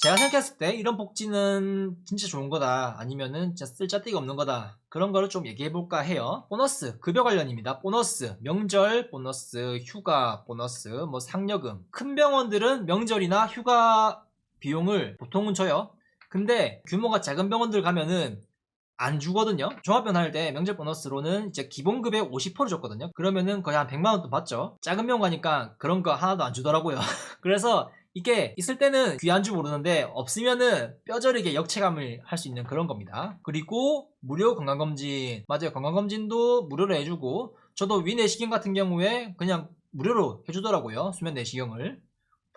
제가 생각했을 때 이런 복지는 진짜 좋은 거다, 아니면은 진짜 쓸데가 없는 거다, 그런 거를 좀 얘기해 볼까 해요. 보너스, 급여 관련입니다. 보너스, 명절 보너스, 휴가 보너스, 뭐 상여금. 큰 병원들은 명절이나 휴가 비용을 보통은 줘요. 근데 규모가 작은 병원들 가면은 안 주거든요. 종합병원 할 때 명절 보너스로는 이제 기본급의 50% 줬거든요. 그러면은 거의 한 100만 원 돈 받죠. 작은 병원 가니까 그런 거 하나도 안 주더라고요. 그래서 이게 있을 때는 귀한 줄 모르는데 없으면은 뼈저리게 역체감을 할 수 있는 그런 겁니다. 그리고 무료 건강검진, 맞아요. 건강검진도 무료로 해주고, 저도 위내시경 같은 경우에 그냥 무료로 해주더라고요. 수면 내시경을.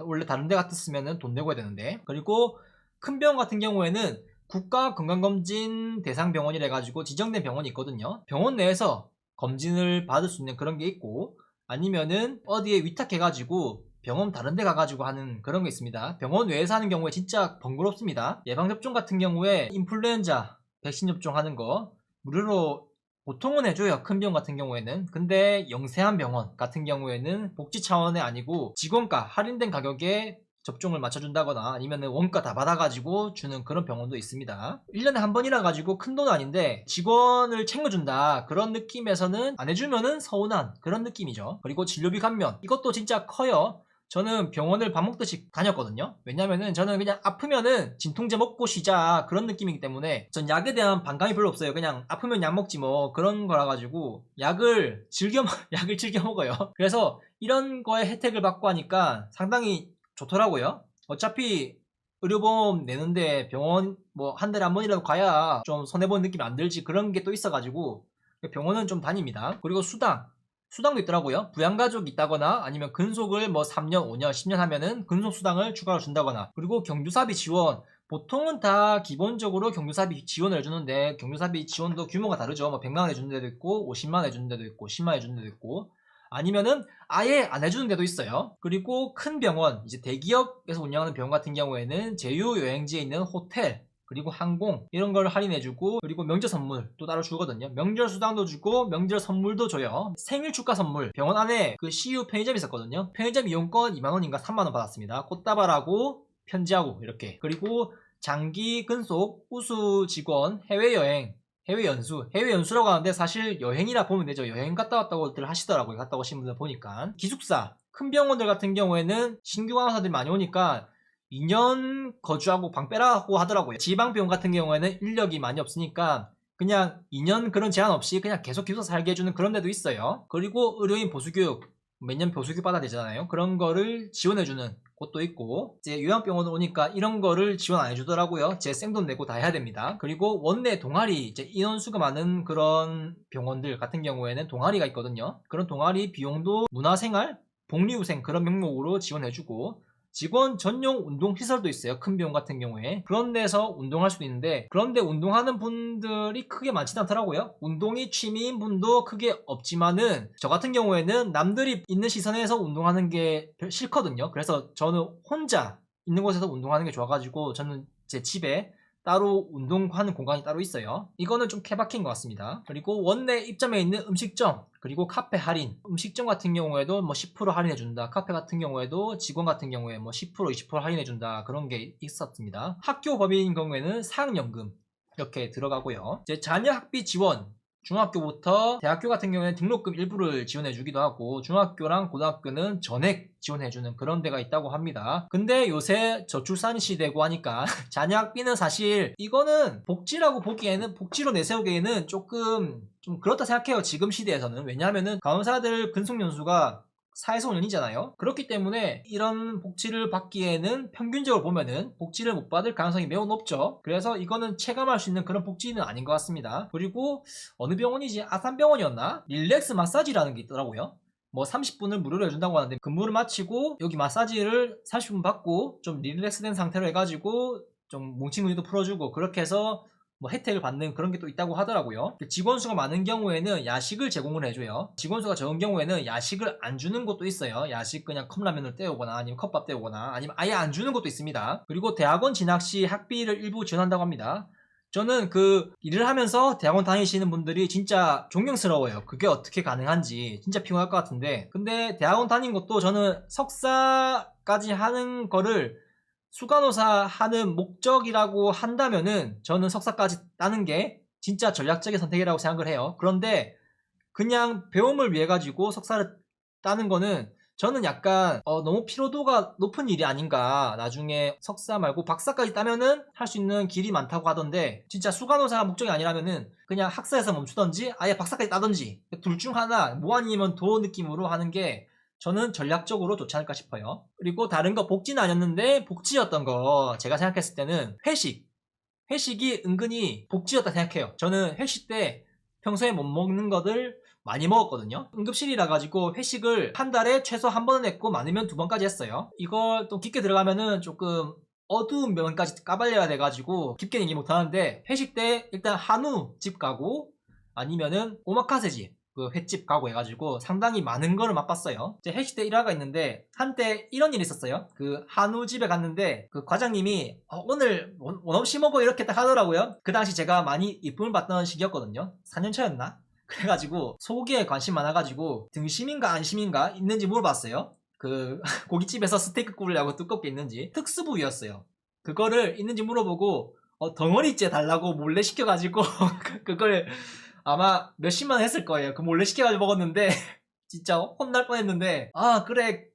원래 다른 데 같았으면은 돈 내고 해야 되는데. 그리고 큰 병원 같은 경우에는 국가건강검진 대상병원이라 해가지고 지정된 병원이 있거든요. 병원 내에서 검진을 받을 수 있는 그런 게 있고, 아니면은 어디에 위탁해가지고 병원 다른 데 가가지고 하는 그런 게 있습니다. 병원 외에서 하는 경우에 진짜 번거롭습니다. 예방접종 같은 경우에 인플루엔자 백신 접종하는 거 무료로 보통은 해줘요. 큰 병원 같은 경우에는. 근데 영세한 병원 같은 경우에는 복지 차원이 아니고 직원가 할인된 가격에 접종을 맞춰준다거나 아니면 원가 다 받아가지고 주는 그런 병원도 있습니다. 1년에 한 번이라 가지고 큰 돈은 아닌데 직원을 챙겨준다 그런 느낌에서는 안 해주면은 서운한 그런 느낌이죠. 그리고 진료비 감면, 이것도 진짜 커요. 저는 병원을 밥 먹듯이 다녔거든요. 왜냐면은 저는 그냥 아프면은 진통제 먹고 쉬자 그런 느낌이기 때문에 전 약에 대한 반감이 별로 없어요. 그냥 아프면 약 먹지 뭐 그런 거라 가지고 약을 약을 즐겨 먹어요. 그래서 이런 거에 혜택을 받고 하니까 상당히 좋더라고요. 어차피 의료보험 내는데 병원 뭐 한 달에 한 번이라도 가야 좀 손해보는 느낌이 안 들지, 그런 게 또 있어가지고 병원은 좀 다닙니다. 그리고 수당도 있더라고요. 부양가족이 있다거나 아니면 근속을 뭐 3년, 5년, 10년 하면은 근속수당을 추가로 준다거나. 그리고 경조사비 지원, 보통은 다 기본적으로 경조사비 지원을 해주는데 경조사비 지원도 규모가 다르죠. 뭐 100만 원 해주는 데도 있고 50만 원 해주는 데도 있고 10만 원 해주는 데도 있고, 아니면은 아예 안 해주는 데도 있어요. 그리고 큰 병원, 이제 대기업에서 운영하는 병원 같은 경우에는 제휴 여행지에 있는 호텔 그리고 항공 이런 걸 할인해주고, 그리고 명절 선물 또 따로 주거든요. 명절 수당도 주고 명절 선물도 줘요. 생일 축하 선물, 병원 안에 그 CU 편의점이 있었거든요. 편의점 이용권 2만원인가 3만원 받았습니다. 꽃다발하고 편지하고 이렇게. 그리고 장기 근속 우수 직원 해외여행, 해외연수라고 하는데 사실 여행이라 보면 되죠. 여행 갔다 왔다고들 하시더라고요. 갔다 오신 분들 보니까. 기숙사, 큰 병원들 같은 경우에는 신규 간호사들이 많이 오니까 2년 거주하고 방 빼라고 하더라고요. 지방병원 같은 경우에는 인력이 많이 없으니까 그냥 2년 그런 제한 없이 그냥 계속 기숙사 살게 해주는 그런 데도 있어요. 그리고 의료인 보수교육, 매년 보수교육 받아야 되잖아요. 그런 거를 지원해주는 곳도 있고, 이제 요양병원 오니까 이런 거를 지원 안 해주더라고요. 제 생돈 내고 다 해야 됩니다. 그리고 원내 동아리, 이제 인원수가 많은 그런 병원들 같은 경우에는 동아리가 있거든요. 그런 동아리 비용도 문화생활, 복리후생 그런 명목으로 지원해주고, 직원 전용 운동시설도 있어요. 큰 병원 같은 경우에. 그런 데서 운동할 수도 있는데, 그런데 운동하는 분들이 크게 많지는 않더라고요. 운동이 취미인 분도 크게 없지만은 저 같은 경우에는 남들이 있는 시선에서 운동하는 게 싫거든요. 그래서 저는 혼자 있는 곳에서 운동하는 게 좋아가지고 저는 제 집에 따로 운동하는 공간이 따로 있어요. 이거는 좀 케바케인 것 같습니다. 그리고 원내 입점에 있는 음식점, 그리고 카페 할인. 음식점 같은 경우에도 뭐 10% 할인해준다. 카페 같은 경우에도 직원 같은 경우에 뭐 10% 20% 할인해준다. 그런 게 있었습니다. 학교 법인인 경우에는 사학연금 이렇게 들어가고요. 이제 자녀 학비 지원, 중학교부터 대학교 같은 경우에는 등록금 일부를 지원해주기도 하고, 중학교랑 고등학교는 전액 지원해주는 그런 데가 있다고 합니다. 근데 요새 저출산 시대고 하니까 자녀 학비는 사실 이거는 복지라고 보기에는, 복지로 내세우기에는 조금 좀 그렇다 생각해요. 지금 시대에서는. 왜냐하면은 간호사들 근속연수가 4에서 5년이잖아요. 그렇기 때문에 이런 복지를 받기에는 평균적으로 보면은 복지를 못 받을 가능성이 매우 높죠. 그래서 이거는 체감할 수 있는 그런 복지는 아닌 것 같습니다. 그리고 어느 병원이지? 아산병원이었나? 릴렉스 마사지라는 게 있더라고요. 뭐 30분을 무료로 해준다고 하는데, 근무를 마치고 여기 마사지를 30분 받고 좀 릴렉스 된 상태로 해가지고 좀 뭉친 근육도 풀어주고, 그렇게 해서 뭐 혜택을 받는 그런 게 또 있다고 하더라고요. 직원 수가 많은 경우에는 야식을 제공을 해줘요. 직원 수가 적은 경우에는 야식을 안 주는 곳도 있어요. 야식 그냥 컵라면을 때우거나 아니면 컵밥 때우거나 아니면 아예 안 주는 곳도 있습니다. 그리고 대학원 진학 시 학비를 일부 지원한다고 합니다. 저는 그 일을 하면서 대학원 다니시는 분들이 진짜 존경스러워요. 그게 어떻게 가능한지. 진짜 피곤할 것 같은데, 근데 대학원 다닌 것도 저는 석사까지 하는 거를 수간호사 하는 목적이라고 한다면은 저는 석사까지 따는 게 진짜 전략적인 선택이라고 생각을 해요. 그런데 그냥 배움을 위해 가지고 석사를 따는 거는 저는 약간 너무 피로도가 높은 일이 아닌가. 나중에 석사 말고 박사까지 따면은 할 수 있는 길이 많다고 하던데, 진짜 수간호사가 목적이 아니라면은 그냥 학사에서 멈추던지 아예 박사까지 따던지 둘 중 하나, 뭐 아니면 도 느낌으로 하는 게 저는 전략적으로 좋지 않을까 싶어요. 그리고 다른 거 복지는 아니었는데, 복지였던 거 제가 생각했을 때는 회식이 은근히 복지였다 생각해요. 저는 회식 때 평소에 못 먹는 것들 많이 먹었거든요. 응급실이라 가지고 회식을 한 달에 최소 한 번은 했고 많으면 두 번까지 했어요. 이걸 또 깊게 들어가면은 조금 어두운 면까지 까발려야 돼가지고 깊게 얘기 못하는데, 회식 때 일단 한우 집 가고 아니면은 오마카세 집, 그 횟집 가고 해가지고 상당히 많은 거를 맛봤어요. 제 회식 때 일화가 있는데, 한때 이런 일이 있었어요. 그 한우 집에 갔는데 그 과장님이 오늘 원 없이 먹어 이렇게 딱 하더라고요. 그 당시 제가 많이 이쁨을 받던 시기였거든요. 4년차였나? 그래가지고 소고기에 관심 많아가지고 등심인가 안심인가 있는지 물어봤어요. 그 고깃집에서 스테이크 구우려고 두껍게 있는지, 특수부위였어요. 그거를 있는지 물어보고 덩어리째 달라고 몰래 시켜가지고 그걸 아마 몇십만 원 했을 거예요. 그 몰래 시켜가지고 먹었는데 진짜 혼날 뻔했는데, 아 그래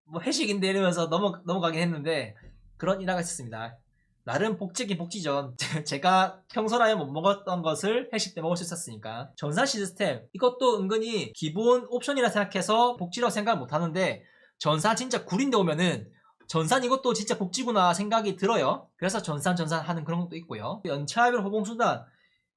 뭐 회식인데 이러면서 넘어가긴 했는데, 그런 일화가 있었습니다. 나름 복지긴 복지죠. 제가 평소라면 못 먹었던 것을 회식 때 먹을 수 있었으니까. 전산 시스템, 이것도 은근히 기본 옵션이라 생각해서 복지라고 생각을 못 하는데, 전산 진짜 구린데 오면은 전산 이것도 진짜 복지구나 생각이 들어요. 그래서 전산 하는 그런 것도 있고요. 연차별 호봉수단,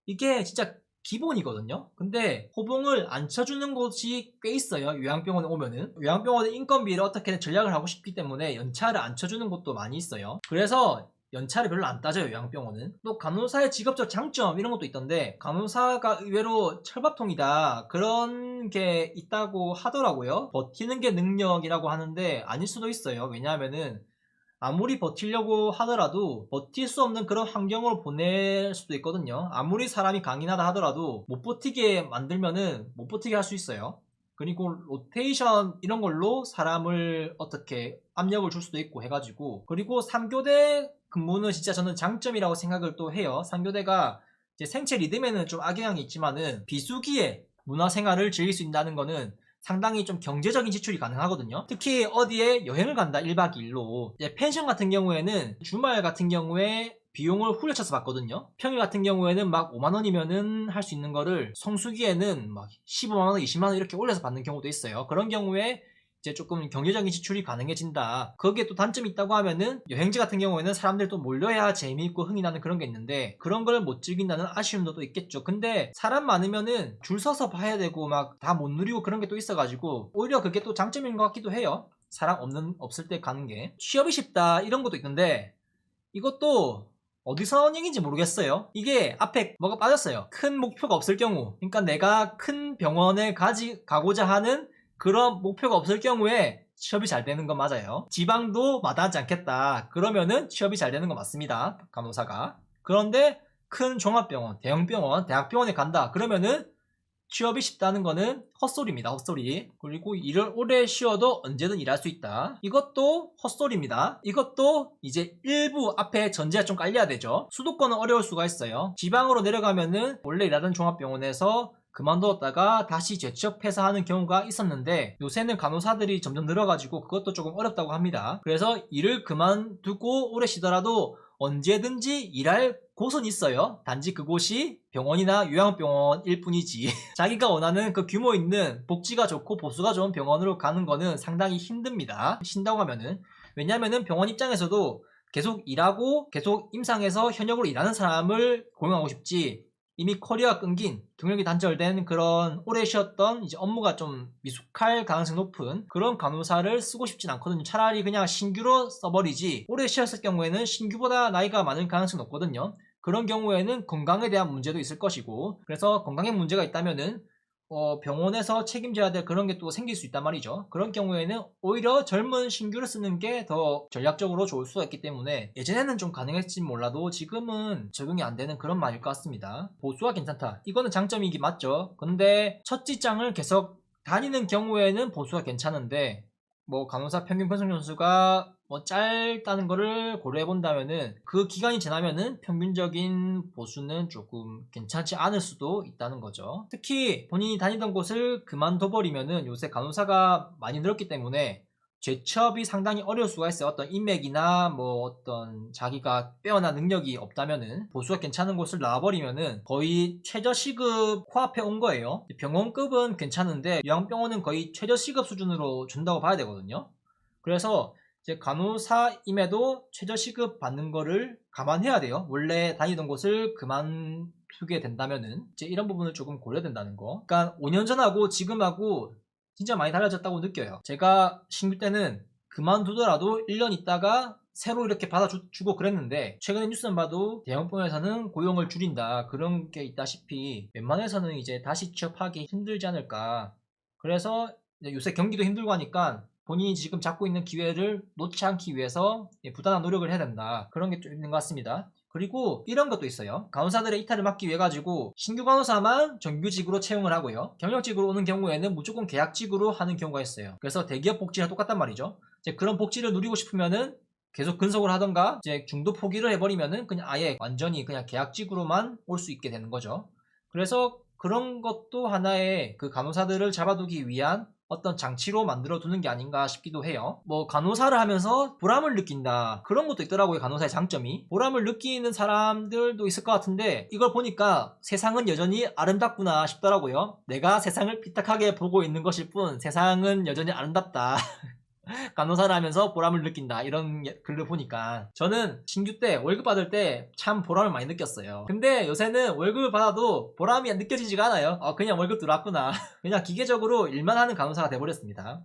이게 진짜 기본이거든요. 근데 호봉을 안 쳐주는 곳이 꽤 있어요. 요양병원에 오면은 요양병원의 인건비를 어떻게든 전략을 하고 싶기 때문에 연차를 안 쳐주는 곳도 많이 있어요. 그래서 연차를 별로 안 따져요, 요양병원은. 또 간호사의 직업적 장점 이런 것도 있던데, 간호사가 의외로 철밥통이다 그런 게 있다고 하더라고요. 버티는 게 능력이라고 하는데 아닐 수도 있어요. 왜냐하면은 아무리 버티려고 하더라도 버틸 수 없는 그런 환경으로 보낼 수도 있거든요. 아무리 사람이 강인하다 하더라도 못 버티게 만들면은 못 버티게 할 수 있어요. 그리고 로테이션 이런 걸로 사람을 어떻게 압력을 줄 수도 있고 해가지고. 그리고 3교대 근무는 진짜 저는 장점이라고 생각을 또 해요. 3교대가 이제 생체 리듬에는 좀 악영향이 있지만은 비수기에 문화생활을 즐길 수 있다는 거는 상당히 좀 경제적인 지출이 가능하거든요. 특히 어디에 여행을 간다 1박 2일로, 펜션 같은 경우에는 주말 같은 경우에 비용을 후려쳐서 받거든요. 평일 같은 경우에는 막 5만원이면은 할 수 있는 거를 성수기에는 막 15만원 20만원 이렇게 올려서 받는 경우도 있어요. 그런 경우에 이제 조금 경제적인 지출이 가능해진다. 거기에 또 단점이 있다고 하면은, 여행지 같은 경우에는 사람들 또 몰려야 재미있고 흥이 나는 그런 게 있는데 그런 걸 못 즐긴다는 아쉬움도 또 있겠죠. 근데 사람 많으면은 줄 서서 봐야 되고 막 다 못 누리고 그런 게 또 있어가지고 오히려 그게 또 장점인 것 같기도 해요. 사람 없을 때 가는 게. 취업이 쉽다 이런 것도 있는데, 이것도 어디서 나온 얘기인지 모르겠어요. 이게 앞에 뭐가 빠졌어요. 큰 목표가 없을 경우, 그러니까 내가 큰 병원에 가고자 하는 그런 목표가 없을 경우에 취업이 잘 되는 건 맞아요. 지방도 마다하지 않겠다 그러면은 취업이 잘 되는 건 맞습니다, 간호사가. 그런데 큰 종합병원, 대형병원, 대학병원에 간다 그러면은 취업이 쉽다는 거는 헛소리입니다. 헛소리. 그리고 일을 오래 쉬어도 언제든 일할 수 있다, 이것도 헛소리입니다. 이것도 이제 일부 앞에 전제가 좀 깔려야 되죠. 수도권은 어려울 수가 있어요. 지방으로 내려가면은 원래 일하던 종합병원에서 그만두었다가 다시 재취업해서 하는 경우가 있었는데, 요새는 간호사들이 점점 늘어가지고 그것도 조금 어렵다고 합니다. 그래서 일을 그만두고 오래 쉬더라도 언제든지 일할 곳은 있어요. 단지 그곳이 병원이나 요양병원일 뿐이지. 자기가 원하는 그 규모 있는 복지가 좋고 보수가 좋은 병원으로 가는 거는 상당히 힘듭니다. 쉰다고 하면은. 왜냐면은 병원 입장에서도 계속 일하고 계속 임상에서 현역으로 일하는 사람을 고용하고 싶지, 이미 커리어가 끊긴, 경력이 단절된 그런 오래 쉬었던 이제 업무가 좀 미숙할 가능성이 높은 그런 간호사를 쓰고 싶진 않거든요. 차라리 그냥 신규로 써버리지, 오래 쉬었을 경우에는 신규보다 나이가 많을 가능성이 높거든요. 그런 경우에는 건강에 대한 문제도 있을 것이고, 그래서 건강에 문제가 있다면은 병원에서 책임져야 될 그런 게 또 생길 수 있단 말이죠. 그런 경우에는 오히려 젊은 신규를 쓰는 게 더 전략적으로 좋을 수가 있기 때문에, 예전에는 좀 가능했지 몰라도 지금은 적용이 안 되는 그런 말일 것 같습니다. 보수가 괜찮다, 이거는 장점이긴 맞죠. 근데 첫 직장을 계속 다니는 경우에는 보수가 괜찮은데, 뭐 간호사 평균 편성 연수가 뭐 짧다는 거를 고려해 본다면은 그 기간이 지나면은 평균적인 보수는 조금 괜찮지 않을 수도 있다는 거죠. 특히 본인이 다니던 곳을 그만둬 버리면은 요새 간호사가 많이 늘었기 때문에 재취업이 상당히 어려울 수가 있어요. 어떤 인맥이나 뭐 어떤 자기가 빼어난 능력이 없다면은 보수가 괜찮은 곳을 나와버리면은 거의 최저시급 코앞에 온 거예요. 병원급은 괜찮은데 요양병원은 거의 최저시급 수준으로 준다고 봐야 되거든요. 그래서 이제 간호사임에도 최저시급 받는 거를 감안해야 돼요. 원래 다니던 곳을 그만두게 된다면은 이제 이런 부분을 조금 고려된다는 거. 그러니까 5년 전하고 지금하고 진짜 많이 달라졌다고 느껴요. 제가 신규 때는 그만두더라도 1년 있다가 새로 이렇게 받아주고 그랬는데 최근에 뉴스만 봐도 대형병원에서는 고용을 줄인다 그런 게 있다시피 웬만해서는 이제 다시 취업하기 힘들지 않을까. 그래서 요새 경기도 힘들고 하니까 본인이 지금 잡고 있는 기회를 놓지 않기 위해서 부단한 노력을 해야 된다. 그런 게 좀 있는 것 같습니다. 그리고 이런 것도 있어요. 간호사들의 이탈을 막기 위해 가지고 신규 간호사만 정규직으로 채용을 하고요. 경력직으로 오는 경우에는 무조건 계약직으로 하는 경우가 있어요. 그래서 대기업 복지랑 똑같단 말이죠. 이제 그런 복지를 누리고 싶으면은 계속 근속을 하던가 이제 중도 포기를 해버리면은 그냥 아예 완전히 그냥 계약직으로만 올 수 있게 되는 거죠. 그래서 그런 것도 하나의 그 간호사들을 잡아두기 위한 어떤 장치로 만들어 두는 게 아닌가 싶기도 해요. 뭐 간호사를 하면서 보람을 느낀다 그런 것도 있더라고요. 간호사의 장점이 보람을 느끼는 사람들도 있을 것 같은데 이걸 보니까 세상은 여전히 아름답구나 싶더라고요. 내가 세상을 삐딱하게 보고 있는 것일 뿐 세상은 여전히 아름답다. 간호사를 하면서 보람을 느낀다 이런 글을 보니까 저는 신규 때 월급 받을 때 참 보람을 많이 느꼈어요. 근데 요새는 월급을 받아도 보람이 느껴지지가 않아요. 그냥 월급 들어왔구나. 그냥 기계적으로 일만 하는 간호사가 돼버렸습니다.